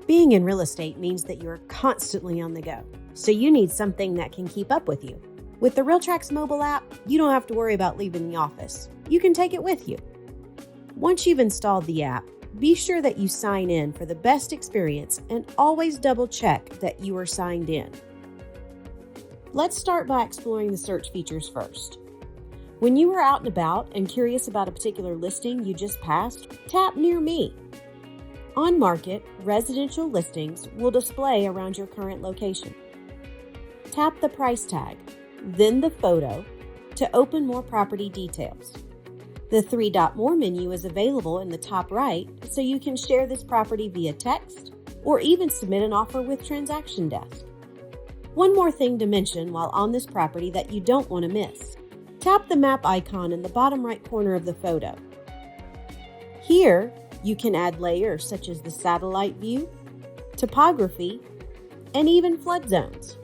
Being in real estate means that you're constantly on the go, so you need something that can keep up with you. With the Realtracs mobile app, you don't have to worry about leaving the office. You can take it with you. Once you've installed the app, be sure that you sign in for the best experience and always double check that you are signed in. Let's start by exploring the search features first. When you are out and about and curious about a particular listing you just passed, tap Near Me. On market, residential listings will display around your current location. Tap the price tag, then the photo, to open more property details. The 3-dot More menu is available in the top right, so you can share this property via text or even submit an offer with Transaction Desk. One more thing to mention while on this property that you don't want to miss. Tap the map icon in the bottom right corner of the photo. Here, you can add layers such as the satellite view, topography, and even flood zones.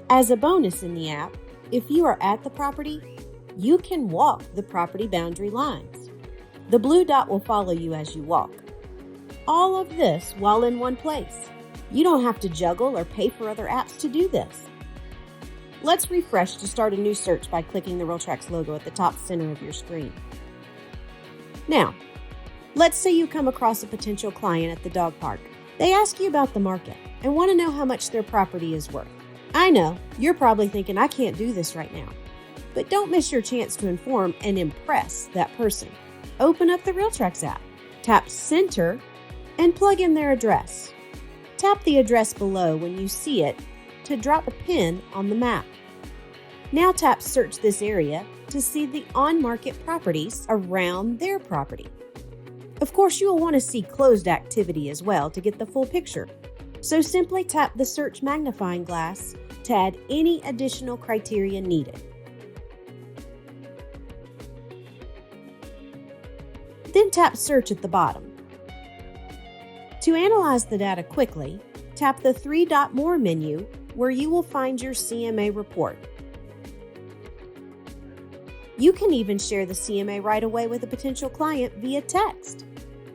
As a bonus in the app, if you are at the property, you can walk the property boundary lines. The blue dot will follow you as you walk. All of this while in one place. You don't have to juggle or pay for other apps to do this. Let's refresh to start a new search by clicking the Realtracs logo at the top center of your screen. Now, let's say you come across a potential client at the dog park. They ask you about the market and want to know how much their property is worth. I know, you're probably thinking, I can't do this right now. But don't miss your chance to inform and impress that person. Open up the Realtracs app, tap Center, and plug in their address. Tap the address below when you see it to drop a pin on the map. Now tap Search this area to see the on-market properties around their property. Of course, you will want to see closed activity as well to get the full picture. So simply tap the search magnifying glass to add any additional criteria needed. Then tap Search at the bottom. To analyze the data quickly, tap the 3-dot More menu where you will find your CMA report. You can even share the CMA right away with a potential client via text.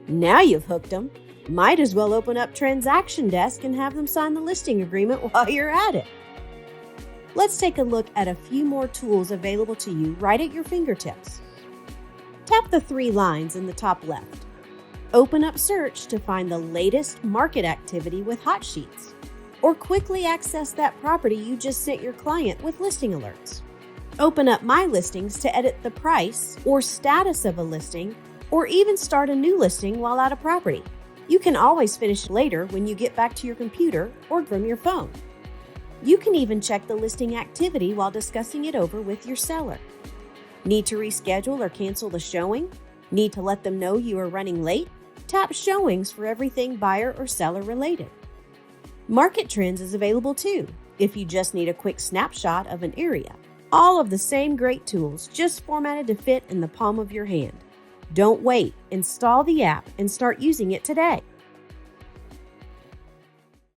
Now you've hooked them. Might as well open up Transaction Desk and have them sign the listing agreement while you're at it. Let's take a look at a few more tools available to you right at your fingertips. Tap the 3 lines in the top left. Open up Search to find the latest market activity with hot sheets, or quickly access that property you just sent your client with listing alerts. Open up My Listings to edit the price or status of a listing, or even start a new listing while at a property. You can always finish later when you get back to your computer or from your phone. You can even check the listing activity while discussing it over with your seller. Need to reschedule or cancel the showing? Need to let them know you are running late? Tap Showings for everything buyer or seller related. Market Trends is available too, if you just need a quick snapshot of an area. All of the same great tools, just formatted to fit in the palm of your hand. Don't wait. Install the app and start using it today.